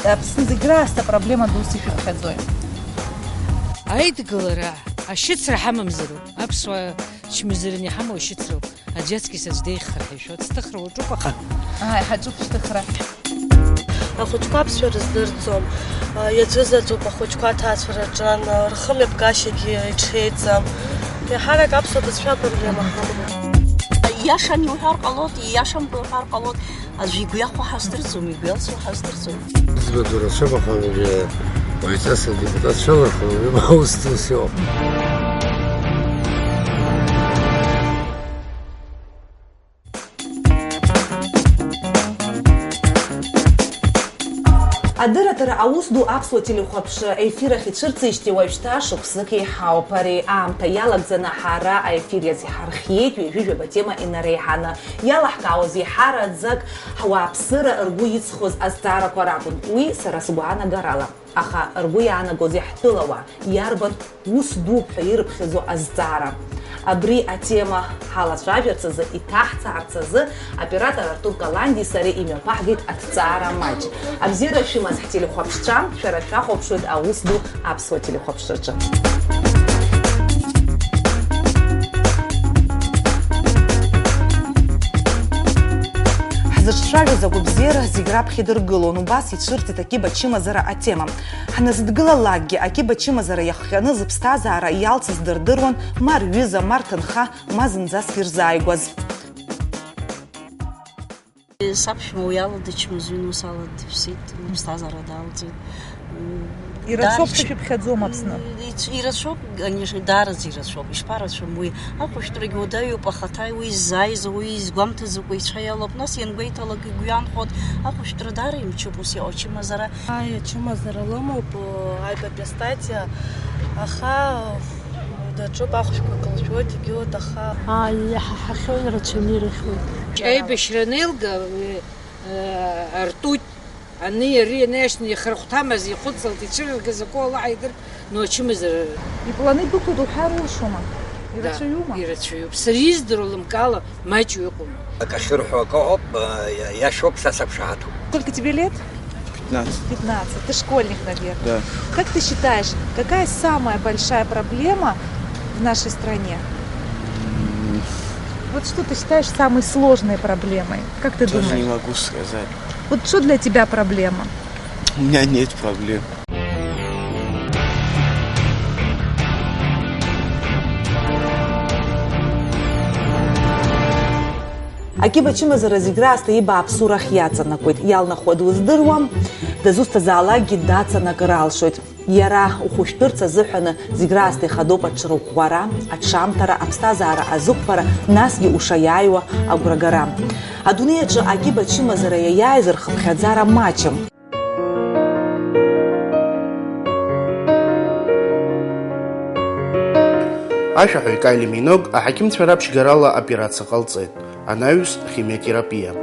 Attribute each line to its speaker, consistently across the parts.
Speaker 1: Аԥсны зегь раасҭа проблема дус ишәыԥхьаӡои?
Speaker 2: Аидгылара, ашьыцра ҳамамзароуп. Аԥсуаа чмазараны иҳамоу ашьыцроуп. Аӡәаҵкьыс аӡә деиӷьхар ҳәа ишәо. Ӡҭыхра уаҿуп аха.
Speaker 1: Иҳаҿуп шьҭыхра.
Speaker 3: Ахәыҷқәа аԥсшәа рыздырӡом. Иаӡәызаҵәуп ахәыҷқәа аҭаацәараҿы, рхымҩаԥгашьагьы иҽеиӡам. Иаҳарак аԥсуа бызшәа апроблема ҳамоуп.
Speaker 4: Иашан иуҳәар ҟалоит, иашам иуҳәар ҟалоит. Аӡәы игәы иахәо ҳаздырӡом, игәы иалсуа ҳаздырӡом.
Speaker 5: Избадура шабаханже правительство депутат Шалахов аусtul все.
Speaker 6: Адырратара аус ду аԥсуа телехәаԥш аефирахь ицәырҵижьҭеи уажәшьҭа шықәсык еиҳауп. Ари аамҭа иалагӡаны ҳара аефир иазиҳархиеит ҩажәижәаба тема инареиҳаны. Иалаҳкаауаз еиҳараӡак ҳуааԥсыра ргәы иҵхоз азҵаарақәа ракәын. Уи сара сгәаанагарала. Аха ргәы иаанагоз иаҳтәылауаа иарбан ус дууп ҳәа ирыԥхьаӡо азҵаара. Абри атема ҳалацәажәарц азы, иҭаҳцаарц азы оператор Артур Каланди сареи имҩаԥаҳгеит аҭҵаара маҷ. Абзиара шәымаз ҳтелехәаԥшцәа, шәара шәахәаԥшуеит аус ду аԥсуа телехәаԥшраҿы. Ҳзыҿцәажәоз агәабзиара зегь раԥхьа идыргылон. Убас ицәырҵит акиба ачымазара атема. Ҳназыдгылалакгьы акиба ачымазара иахҟьаны зыԥсҭазаара иалцыз дырдыруан, ма рҩыза, ма рҭынха, ма зынӡаск ирзааигәаз.
Speaker 4: Саԥшәма уи ала дычмазаҩын, ус ала дыԥсит, лыԥсҭазаара даалҵит.
Speaker 1: Ирацәоуп ҳәа шәыԥхьаӡом Аԥсны?
Speaker 4: Ирацәоуп, конечно, даараӡа ирацәоуп, ишԥарацәам уи. Ахәышәтәрагьы уадаҩуп, ахаҭа уи иззааиз, уи изгәамҭаӡакәа ицәа иалоуп. Нас иангәеиҭалак игәы иаанхоит, ахәышәтәра даара имчуп ус иҟоу ачымазара.
Speaker 3: Ачымазара лымоуп, аҩбатәи астатиа, аха даҿуп, ахәшәқәа кылжәоит, егьоит, аха.
Speaker 7: Иаҳахьоу ирацәаны ирыхьуеит.
Speaker 2: Аибашьра анеилга артуть. Ани ари анаҩсны ихырхәҭамаз ихәыцалт, ицәырыргаз акы Аллаҳ идыр, но ачымазара.
Speaker 1: Ипланы дықәуп уҳәар улшома? Ирацәаҩума?
Speaker 2: Ирацәаҩуп. Сара издыруа лымкаала маҷҩы ыҟоуп.
Speaker 5: Акашырҳәа акоуп, иашоуп са саԥшаҳаҭуп.
Speaker 1: Сколько тебе лет?
Speaker 8: 15.
Speaker 1: 15. Ты школьник, наверное.
Speaker 8: Да.
Speaker 1: Как ты считаешь, какая самая большая проблема в нашей стране? Вот что ты считаешь самой сложной проблемой? Как ты думаешь?
Speaker 8: Даже не могу сказать.
Speaker 1: Вот что для тебя проблема?
Speaker 8: У меня нет проблем.
Speaker 6: Акиба ачымазара зегь раасҭа ибааԥсу рахь иаҵанакуеит. Иалнахуа дуздыруам, дазусҭазаалакгьы дацанакыр алшоит. Иара ухәышәтәырц азыҳәаны зегь раасҭа ихадоуп аҽырӷәӷәара, аҽамҭара, аԥсҭазаара азықәԥара, насгьы ушаиааиуа агәрагара. Адунеи аҿы акиба ачымазара иаиааиз рхыԥхьаӡара маҷым.
Speaker 9: Ашәаҳәаҩ Кайли Миног аҳақьымцәа раԥшьгарала операциа ҟалҵеит. Анаҩс химиотерапиа.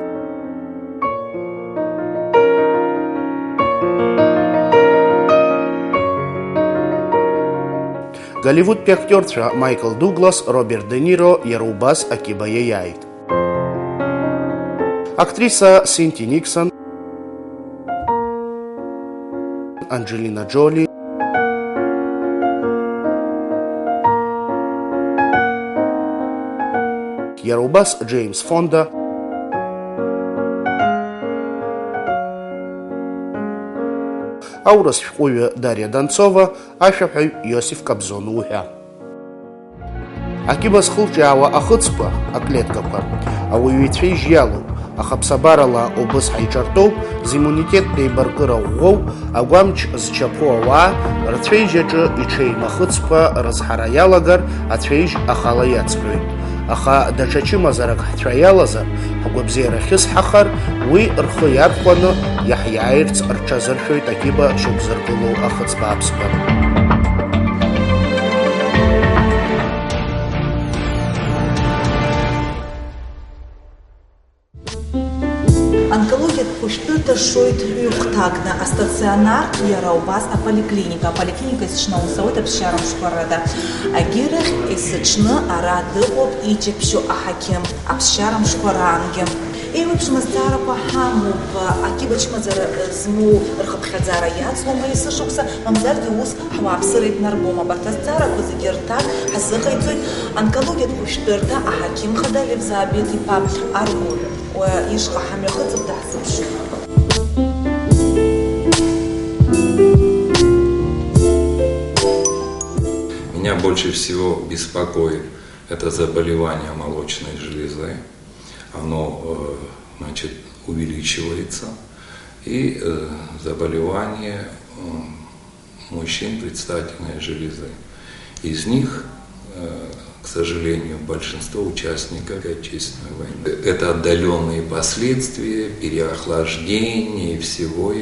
Speaker 9: Голливудтәи актиорцәа Майкл Дуглас, Роберт Де Ниро иара убас акиба иаиааит. Актриса Синти Никсон, Анджелина Джоли, иара убас Джеймс Фонда, аурыс шәҟәыҩы Дариа Донцова, ашәаҳәаҩ Иосиф Кобзон уҳәа. Акиба зхылҿиаауа ахыцқәа, аклеткақәа, ауаҩицәа ижиалоуп, аха ԥсабарала убыс ҳаиҿартоуп, зиммунитеттә еибаркыра ӷәӷәоу, агәамч зчаԥо ауаа, рцәеижьаҿы иҽеим ахыцқәа рызҳара иалагар, ацәеижь ахала иацҟьоит. Аха даҽа чымазарак ҳцәа иалазар, ҳгәабзиара хьысҳахар, уи рхы иархәаны иаҳиааирц рҽазыршәоит акиба шьақәзыргылоу ахыц бааԥсқәа.
Speaker 6: Онкологиатә хәышәтәыра шоит ҩ-хәҭакны, астационартә иара убас аполиклиника. Аполиклиника есыҽны аус ауеит аԥсшьарамшқәа рада. Агьырахь есыҽны ара дыҟоуп иҷаԥшьу аҳақьым, аԥсшьарамшқәа раангьы. Еиуеиԥшмызҵаарақәа ҳамоуп, акиба ачымазара змоу рхыԥхьаӡара иацлома есышықәса, мамзаргьы ус ҳуааԥсыра иҭнарбом. Абарҭ азҵаарақәа зегьы рҭак ҳазыҟаиҵоит анкологиатә хәышәтәырҭа аҳақьым хада Левзаабеҭ-иԥа Аргәын. Ишҟа ҳамҩахыҵып даҳзыԥшуп.
Speaker 10: Меня больше всего беспокоит это заболевание молочной железы. Оно, значит, увеличивается. И заболевание мужчин предстательной железы. Из них, к сожалению, большинство участников Отечественной войны. Это отдаленные последствия, переохлаждение и всего.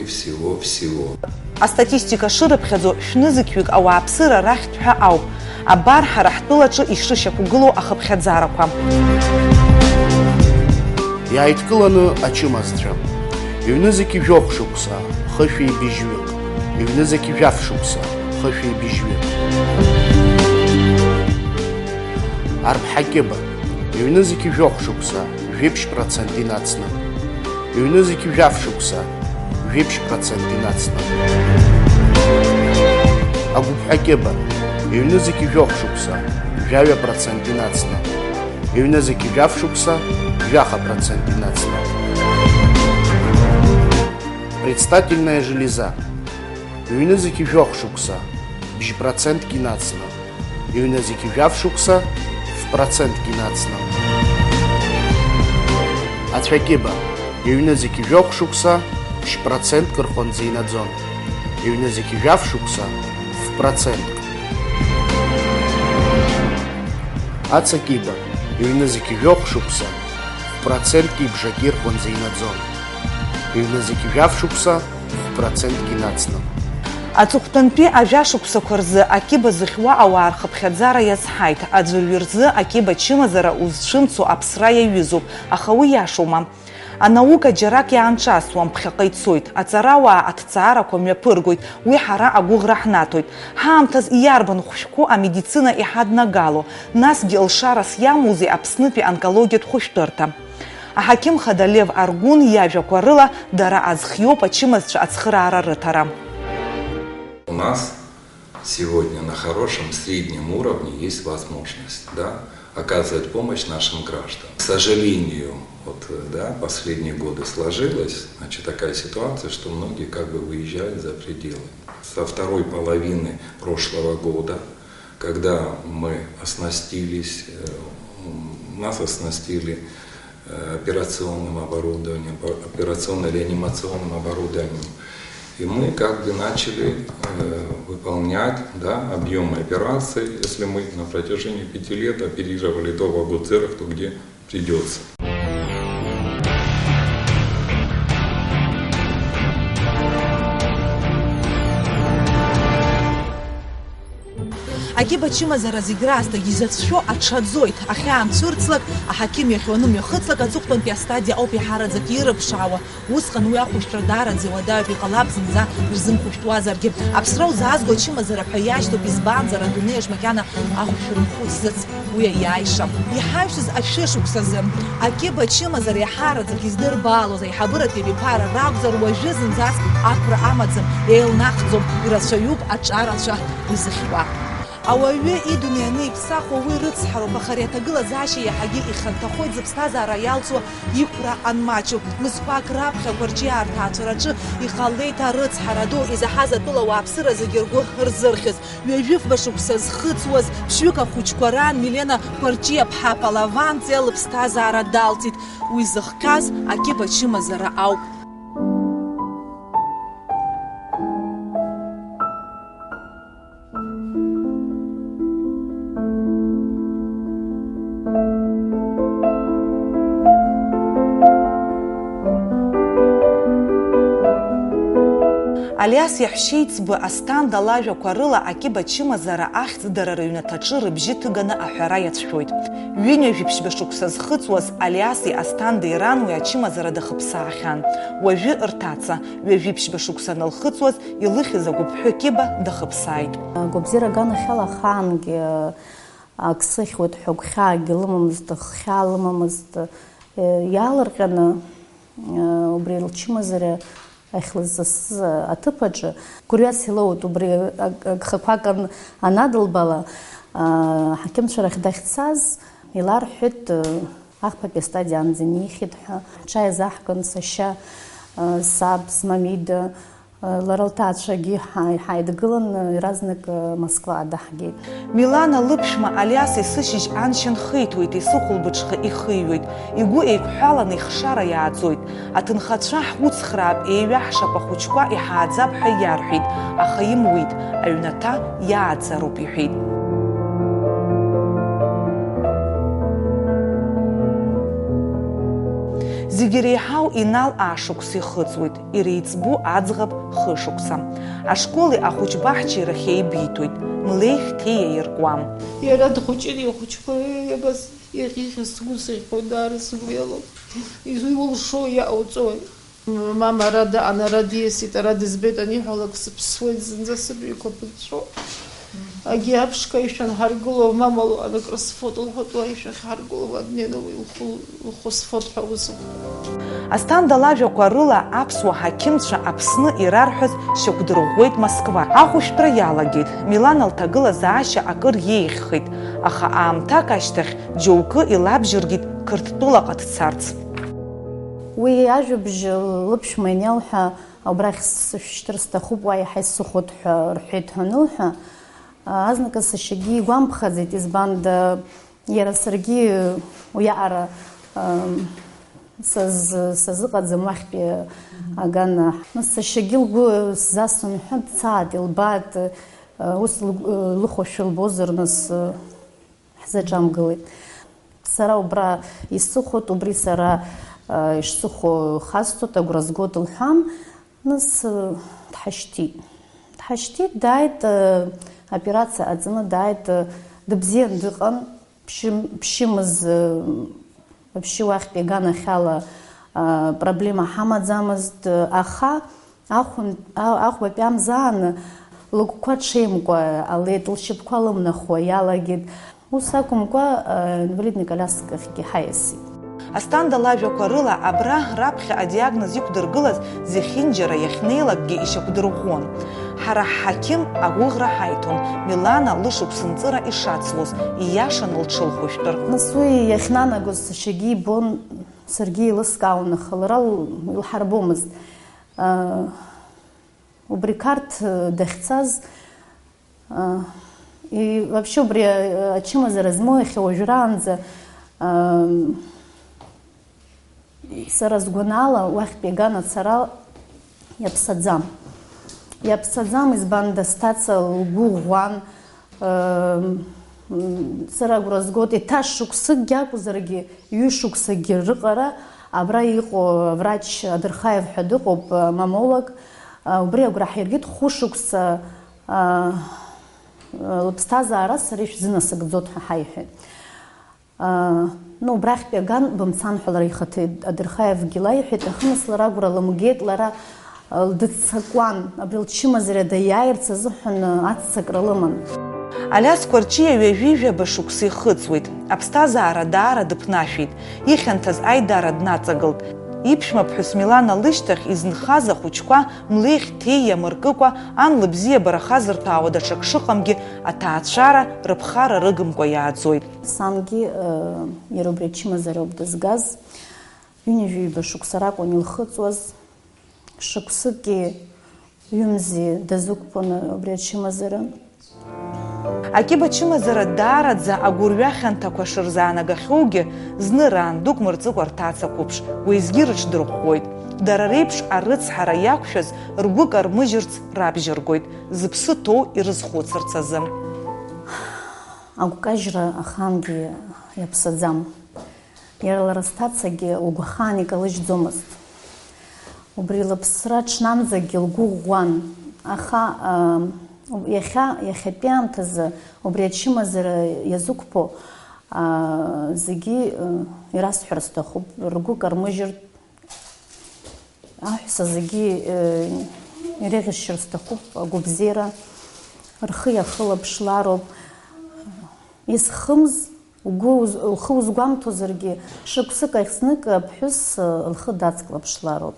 Speaker 6: Астатистика шырыԥхьаӡо шәнызқьҩык ауааԥсыра рахьтә ҳәа ауп. Абар ҳара ҳтәылаҿы ишышьақәгылоу ахыԥхьаӡарақәа.
Speaker 9: Иааидкыланы ачымазцәа. Иҩнызқьи жәохә шықәса, хышәи быжьҩык. Иҩнызқьи жәаф шықәса, хышәи быжьҩык. Арԥҳакьыба. Иҩнызқьи жәохә шықәса, 7% инацны. Иҩнызқьи жәаф шықәса, 7% инацны. Агәыԥҳакьыба. Иҩнызқьи жәохә шықәса, 7% инацны. Иҩнызқьи жәаф шықәса, 7% инацны. Предстательная железа. Иҩнызқьи жәохә шықәса, 1% инацны. Иҩнызқьи жәаф шықәса, 1% инацны. Ацәакьыба. Иҩнызқьи жәохә шықәса, 1% кырхәанӡа инаӡон. Иҩнызқьи жәаф шықәса, 1%. Ацакьыба. Иҩнызқьи жәохә шықәса, 1% ибжаки рхәанӡа инаӡон. Иҩнызқьи жәаф шықәса, 1% инацны.
Speaker 6: Аҵыхәтәантәи ажәашықәсақәа рзы акиба зыхьуа ауаа рхыԥхьаӡара иазҳаит. Аӡәырҩы рзы акиба ачымазара узцәымцо аԥсра иаҩызоуп, аха уи иашоума. Анаука џьарак иаанҿасуам, ԥхьаҟа ицоит. Аҵарауаа аҭҵаарақәа мҩаԥыргоит, уи ҳара агәыӷра ҳнаҭоит. Ҳаамҭаз иарбан хәшәқәоу амедицина иҳаднагало, насгьы лшарас иамоузеи Аԥснытәи анкологиатә хәышәтәырҭа. Аҳақьым хада Лев Аргәын иажәақәа рыла дара азхиоуп ачымазцәа ацхыраара рыҭара.
Speaker 10: У нас сегодня на хорошем среднем уровне есть возможность, да, оказывать помощь нашим гражданам. К сожалению, вот, да, последние годы сложилась, значит, такая ситуация, что многие как бы выезжают за пределы. Со второй половины прошлого года, когда мы оснастились, нас оснастили операционным оборудованием, операционно-реанимационным оборудованием, и мы как бы начали выполнять, да, объемы операций. Если мы на протяжении 5 лет оперировали то в Агуцерах, то где придется.
Speaker 6: Акиба ачымазара зегь раасҭагь изацәшәо аҽаӡоит. Ахьаан цәырҵлак, аҳақьым иахьуаны мҩахыҵлак аҵыхәтәантәи астадиа ауп иҳараӡак ирыԥшаауа. Усҟан уи ахәышәтәра даараӡа иуадаҩуп, иҟалап зынӡа ирзымхәышәтәуазаргьы. Аԥсра узаазго ачымазара ҳәа иашьҭоуп, избанзар адунеиаҿ макьана ахәшәтәра мхәыцӡац уи аиааиша. Иҳаҩсыз ашәышықәсазы акиба ачымазара иҳараӡак издырбалоз аиҳабыратәи абиԥара ракәзар, уажәы зынӡас ақәра амаӡам, еилнахӡом, ирацәаҩуп аҿарацәа изыхьуа. Ауаҩы идунеианы иԥсахуа уи рыцҳароуп, аха ари аҭагылазаашьа иаҳагьы иханҭахоит зыԥсҭазаара иалҵуа иқәра анмаҷу. Мызқәак раԥхьақәа рҿиаарҭаацәараҿы иҟалеит арыцҳара ду изаҳаз атәыла ауааԥсыра зегьы ргәы рзырхьыз. Ҩажәифба шықәса зхыҵуаз ԥшьҩык ахәыҷқәа ран Милена Кәарҷиа-ԥҳа Палаванҵиа лыԥсҭазаара далҵит. Уи зыхҟьаз акиба ачымазара ауп. Алиас иаҳәшьеиҵбы Асҭанда лажәақәа рыла акиба ачымазара ахьӡ дара рыҩнаҭаҿы рыбжьы ҭыганы аҳәара иацәшәоит. Ҩынҩажәиԥшьба шықәса зхыҵуаз Алиаси Асҭандеи ран уи ачымазара дахыԥсаахьан. Уажәы рҭаца ҩажәиԥшьба шықәса анылхыҵуаз илыхьыз агәыԥҳәы акиба дахыԥсааит.
Speaker 11: Гәабзиара аганахьала ахаангьы ак сыхьуеит ҳәа гәхьаагьы лымамызт, ххьаа лымамызт. иаалырҟьаны убри лчымазара ахьлызҵаз аҭыԥаҿы гәырҩас илоуит убри агхақәак анадылбала аҳақьымцәа рахь дахьцаз иларҳәеит ахԥатәи астадиаанӡа инеихьеит ҳәа ҽааизаҳкын сашьа саб смамида лара лҭаацәагьы ҳааидгылан иаразнак Москва даҳгеит.
Speaker 6: Милана лыԥшәма Алиас есышьыжь аншьа нхеиҭуеит, исыхәылбыҽха ихыҩуеит, игәы еиқәҳәаланы ихшара иааӡоит. Аҭынхацәа ҳуцхраап, еиҩаҳшап ахәыҷқәа иҳааӡап ҳәа иарҳәеит, аха имуит, аҩнаҭа иааӡароуп иҳәеит. Зегьы реиҳау Инал аашықәса ихыҵуеит, иреиҵбу аӡӷаб хышықәса. Ашколи ахәыҷбаҳчеи рахь еибиҭоит, Млеих ҭеиа иаркуам.
Speaker 7: Иара дхәыҷын ихәыҷқәа иабаз иахьихьыз сгәы сыхьуеит, даара сгәы иалоуп. Изулшо иауҵоит. Мама ара диасит, ара дызбеит аниҳәалак сыԥсуеит зынӡа сыбаҩқәа ԥыҵәҵәо. Агьи аԥшқа ишәанҳаргыло, мама анакра сфото лҳәатуа ишәахьҳаргыло, аднеины уи лхәы сфотҳәа усуп.
Speaker 6: Асҭанда лажәақәа рыла аԥсуа ҳақьымцәа Аԥсны ирарҳәаз шьақәдырӷәӷәеит Москва. Ахәышәтәра иалагеит, Милана лҭагылазаашьа акыр иеиӷьхеит, аха аамҭак ашьҭахь џьоукы илабжьыргеит Қырҭтәылаҟа дцарц.
Speaker 11: Уи ажәабжь лыԥшәма ианилҳәа, абрахь сышәшьҭыр сҭахуп, уа иаҳа исыхәоит ҳәа рҳәеит ҳәа анылҳәа, азныказ сашьагьы игәамԥхаӡеит, избанда иара саргьы уиаҟара сазыҟаӡам уахьтәи агана. Сашьагьы лгәы сзасуан ҳәа дцааит, илбааит, ус лыхәашәа лбозар нас ҳзаҿамгылеит. Сара убра исыхәоит, убри сара ишсыхәо хасҵоит, агәра згоит лҳәан, нас дҳашьҭит, дааит операциа аҵаны, дааит дыбзиан дыҟан, ԥшьымыз вообще уахьтәи аганахьала проблема ҳамаӡамызт, аха ахәбатәи амзаан лыгәқәа ҽеимкәа алеит, лшьапқәа лымнахуа иалагеит, ус акәымкәа инвалидни коляскахьгьы ҳаиасит.
Speaker 6: Асҭанда лажәақәа рыла абра раԥхьа адиагноз иқәдыргылаз зехьынџьара иахьнеилакгьы ишьақәдырӷәӷәон. Ҳара ҳҳақьым агәыӷра ҳаиҭон, Милана лышықәсынҵыра ишацлоз, ииашан лҽылхәышәтәыр.
Speaker 11: Нас уи иахьнанагоз сашьагьы ибон, саргьы еилыскаауан, аха лара илҳарбомызт. Убри Қарҭ дахьцаз, вообще убри ачымазара змоухьа уажәраанӡа сара сгәанала уахьтәи агана ацара иаԥсаӡам, избанда сҭаца лгәы ӷәӷәан, сара агәра згоит, еҭашықәсыкгьы акәзаргьы, ҩышықәсагьы рыҟара абра иҟоу врач Адырхаев ҳәа дыҟоуп, мамолог, убри агәра ҳаиргеит, хәышықәса лыԥсҭазаара сара ишәзынасыгӡоит ҳәа ҳаиҳәеит. Убрахьтәи аган бымцан ҳәа лара ихаҭа Адырхаевгьы лаиҳәеит, аха нас лара агәра лымгеит, лара дыццакуан, абри лчымазара даиааирц азыҳәан аццакра лыман.
Speaker 6: Алиас Қәарчиа ҩажәижәаба шықәса ихыҵуеит, аԥсҭазаара даара дыԥнашәеит, ихьанҭаз аидара днаҵагылт. Иԥшәмаԥҳәыс Милана лышьҭахь изынхаз ахәыҷқәа Млеих ҭеиа мыркыкәа, ан лыбзиабара хазырҭәаауа даҽак шыҟамгьы, аҭаацәара рыԥхара рыгымкәа иааӡоит.
Speaker 11: Сангьы иара убри ачымазара ауп дызгаз, ҩынҩажәиба шықәса ракәын илхыҵуаз, шықәсыки ҩымзи дазықәԥон убри ачымазара.
Speaker 6: Акиба ачымазара даараӡа агәырҩа хьанҭақәа шырзаанагахьоугьы, зны раан дук мырҵыкәа рҭаца қәыԥш, уеизгьы рыҽдырӷәӷәоит. Дара реиԥш арыцҳара иақәшәаз ргәы кармыжьырц рабжьыргоит, зыԥсы ҭоу ирызхәыцырц азы.
Speaker 11: Агәкажьра ахангьы иаԥсаӡам. Иара лара сҭацагьы лгәахаан икалыжьӡомызт. Убри лыԥсра ҽнамӡагьы лгәы ӷәӷәан, аха иахьатәи аамҭазы убри ачымазара иазықәԥо зегьы ирасҳәар сҭахуп, ргәы кармыжьыртә аҳәса зегьы иреиӷьасшьыр сҭахуп, агәабзиара рхы иахылаԥшлароуп. Исхымз лхы узгәамҭозаргьы шықәсык ахь знык аԥҳәыс лхы дацклаԥшлароуп.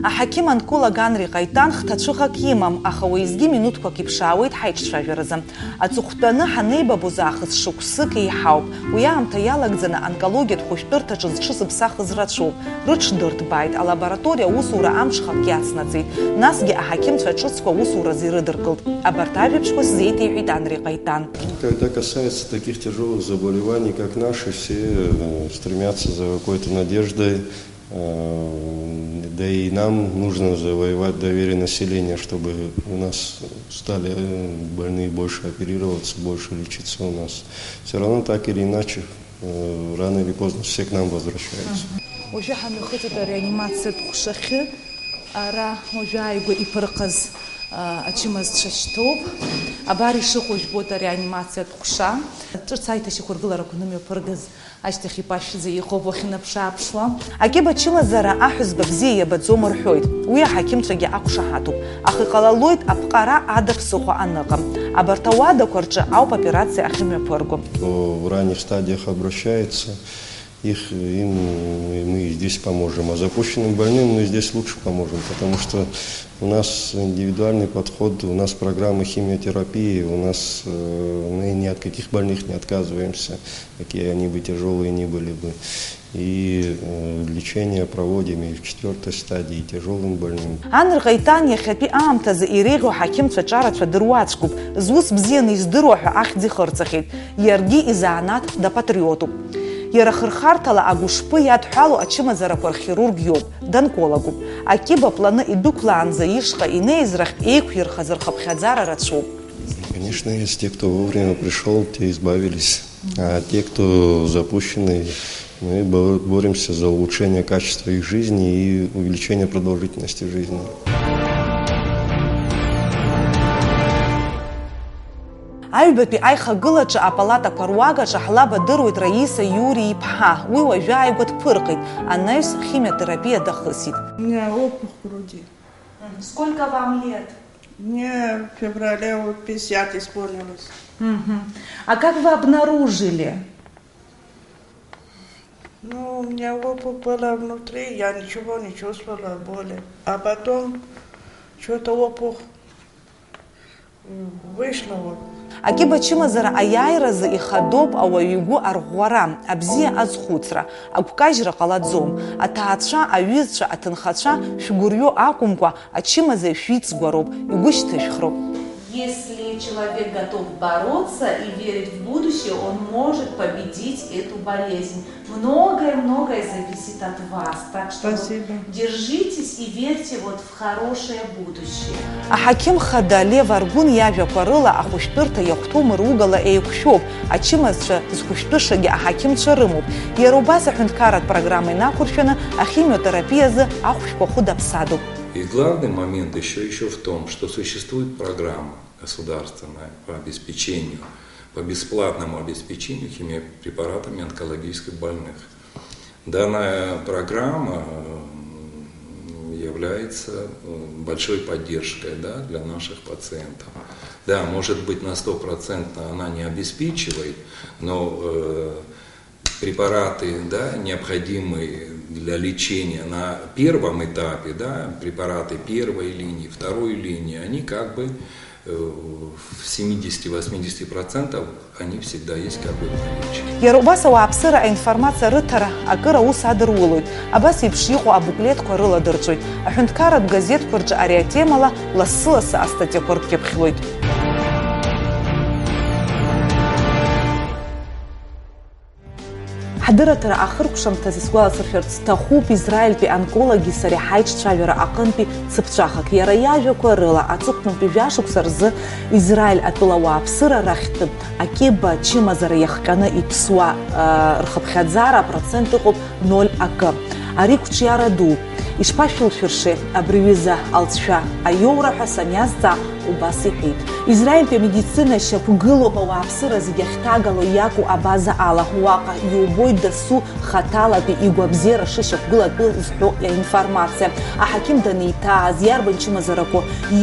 Speaker 6: Аҳақьым Анкола Ганри Ҟаитан хҭацәыӷак имам, аха уеизгьы минуҭқәак иԥшаауеит ҳаиҿцәажәаразы. Аҵыхәтәаны ҳанеибабоз аахыс шықәсык еиҳауп. Уи аамҭа иалагӡаны онкологиатә хәышәтәырҭаҿы зҽызыԥсахыз рацәоуп. Рыҽдырҭбааит, алабораториа аусура амҽхак иацнаҵеит. Насгьы аҳақьымцәа ҿыцқәа аусуразы ирыдыркылт. Абарҭ ажәабжьқәа сзеиҭеиҳәеит Анри Ҟаитан.
Speaker 12: Когда касается таких тяжелых заболеваний, как наши, все стремятся за какой-то надеждой. Да и нам нужно завоевать доверие населения, чтобы у нас стали больные больше оперироваться, больше лечиться у нас. Все равно так или иначе, рано или поздно все к нам возвращаются.
Speaker 6: Ачымазцәа шьҭоуп, абар ишыҟоу ижәбоит ареанимациатә ҟәша. Ҿыц аиҭашьақәыргыларақәа нымҩаԥыргаз ашьҭахь ипашәӡа иҟоуп уахьынаԥшы-ааԥшуа. Акьыба ачымазара аҳәызба бзиа иабаӡом рҳәоит. Уи аҳақьымцәагьы ақәшаҳаҭуп. Аха иҟалалоит аԥҟара ада ԥсыхәа аныҟам. Абарҭ ауадақәа рҿы ауп операциа ахьымҩаԥырго.
Speaker 12: В ранних стадиях обращается. Им мы здесь поможем, а запущенным больным мы здесь лучше поможем, потому что у нас индивидуальный подход, у нас программа химиотерапии, у нас мы ни от каких больных не отказываемся, какие они бы тяжелые ни были бы. И лечение проводим и в 4-й стадии тяжелым больным.
Speaker 6: Анри Ҟаитан иахьатәи аамҭазы иреиӷьу аҳақьымцәа ҿарацәа дыруаӡәкуп, зус бзианы издыруа ҳәа ахьӡ ихырҵахьеит. Иаргьы изанааҭ дапатриотуп. Иара хырхарҭала агәышԥы иадҳәалоу ачымазарақәа рхирург иоуп, данкологуп. Акьыба планы идәықәлаанӡа ишҟа инеиз рахьтә еиқәирхаз рхыԥхьаӡара рацәоуп.
Speaker 12: Конечно, есть те, кто вовремя пришел, те избавились, а те, кто запущены, мы боремся за улучшение качества их жизни и увеличение продолжительности жизни.
Speaker 6: Аҩбатәи аихагылаҿы апалатақәа руагаҿы ҳлабадыруеит Раиса Иури-иԥҳа. Уи уажәы ааигәа дԥырҟеит. Анаҩс химиотерапия дахысит.
Speaker 7: У меня опухоль в груди.
Speaker 1: Сколько вам лет?
Speaker 7: Мне в феврале 50 исполнилось.
Speaker 1: А как вы обнаружили?
Speaker 7: Ну, у меня опухоль была внутри, я ничего не чувствовала боли. А потом что-то опухоль вышла вот.
Speaker 6: Акьыба ачымазара аиааиразы ихадоуп ауаҩ игәы арӷәӷәара, абзиа азхәыцра, агәкажьра ҟалаӡом. Аҭаацәа, аҩызцәа, аҭынхацәа шәгәырҩо акәымкәа, ачымазаҩ шәиҵгәароуп, игәышьҭышәхроуп.
Speaker 1: Если человек готов бороться и верить в будущее, он может победить эту болезнь. Многое-многое зависит от вас. Так что держитесь и верьте вот в хорошее будущее.
Speaker 6: Аҳақьым хада Лев Аргәын иажәақәа рыла ахәышәтәырҭа иахәҭоу мыругала еиқәшәоуп. Ачымазцәа зхәышәтәышагьы аҳақьымцәа рымоуп. Иара убас аҳәынҭқарратә программа инақәыршәаны ахимиотерапиазы ахәшәқәа хәыдаԥсадоуп.
Speaker 10: И главный момент еще в том, что существует программа государственная по обеспечению, по бесплатному обеспечению химиопрепаратами онкологических больных. Данная программа является большой поддержкой, да, для наших пациентов. Да, может быть, на 100% она не обеспечивает, но препараты, да, необходимые для лечения на первом этапе, да, препараты первой линии, второй линии, они как бы в 70-80% они всегда есть как бы наличие.
Speaker 6: Иара убас ауааԥсыра аинформациа рыҭара акыр аус адырулоит. Абас еиԥш иҟоу абуклетқәа рыладырҵоит. Аҳәынҭқарратә газеҭқәа рҿы ари атемала лассы-лассы астатиақәа ркьыԥхьлоит. Ҳдырраҭара ахыркәшамҭаз исгәаласыршәарц сҭахуп Израильтәи онкологи сареи ҳаиҿцәажәара аҟынтәи цыԥҵәахак. Иара иажәақәа рыла аҵыхәтәантәи жәашықәса рзы Израиль атәыла ауааԥсыра рахьтә акьыба ачымазара иахҟьаны иԥсуа рхыԥхьаӡара апроцент ыҟоуп 0 акы. Ари қәҿиара дууп. Ишԥашәылшәыршеи абри ҩыза алҵшәа аиоура ҳәа саниазҵаа убас иҳәеит. Израильтәи амедицина шьақәгылоуп ауааԥсыра зегьы ахьҭагало иакәу абаза ала. Уаҟа иубоит дасу хаҭалатәи игәабзиара шышьақәгылатәу зҳәо аинформациа. Аҳақьым данеиҭааз иарбан чымазарақәа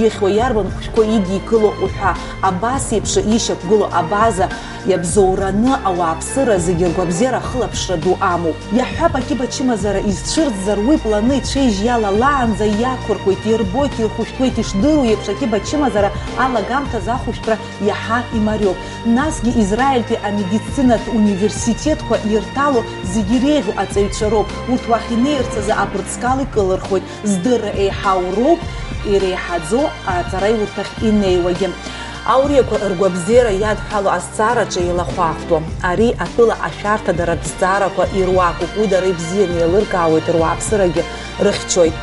Speaker 6: ихьуа, иарбан хәшәқәа идикыло уҳәа, абас еиԥш ишьақәгыло абаза иабзоураны ауааԥсыра зегьы ргәабзиара ахылаԥшра ду амоуп. Иаҳҳәап акьыба чымазара изцәырҵзар уи планы ицәеижь иалалаанӡа иақәыркуеит, ирбоит, ирхәышәтәуеит, ишдыру еиԥш акьыба чымазара алагамҭаз ахәышәтәра иаҳа имариоуп. Насгьы Израильтәи амедицинатә университетқәа ирҭало зегьы иреиӷьу аҵаҩцәа роуп. Урҭ уахь инеирц азы апрыҵкал икылырхуеит. Здырра еиҳау роуп, иреиҳаӡо аҵараиурҭахь инеиуагьы. Ауриақәа ргәабзиара иадҳәало азҵаараҿы еилахәаахәтәуам. Ари атәыла ашәарҭадаратә зҵаарақәа ируакуп. Уи дара ибзианы еилыркаауеит, руааԥсырагьы рыхьчоит.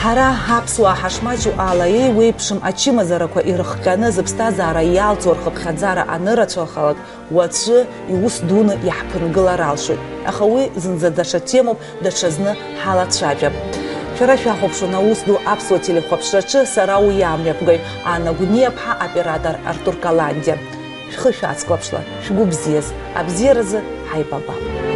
Speaker 6: Ҳара ҳаԥсуаа ҳашмаҷу ала еиуеиԥшым ачымазарақәа ирыхҟьаны зыԥсҭазаара иалҵуа рхыԥхьаӡара анырацәахалак, уаҵәы иус дуны иаҳԥынгылар алшоит. Аха уи зынӡа даҽа темоуп, даҽазны ҳалацәажәап. Шәара шәахәаԥшуан аус ду аԥсуа телехәаԥшраҿы, сара уи иамҩаԥгаҩ Ана Гәниаԥҳа, оператор Артур Каландиа. Шәхы шәацклаԥшла, шәгәы бзиаз, абзиаразы ҳаибабап.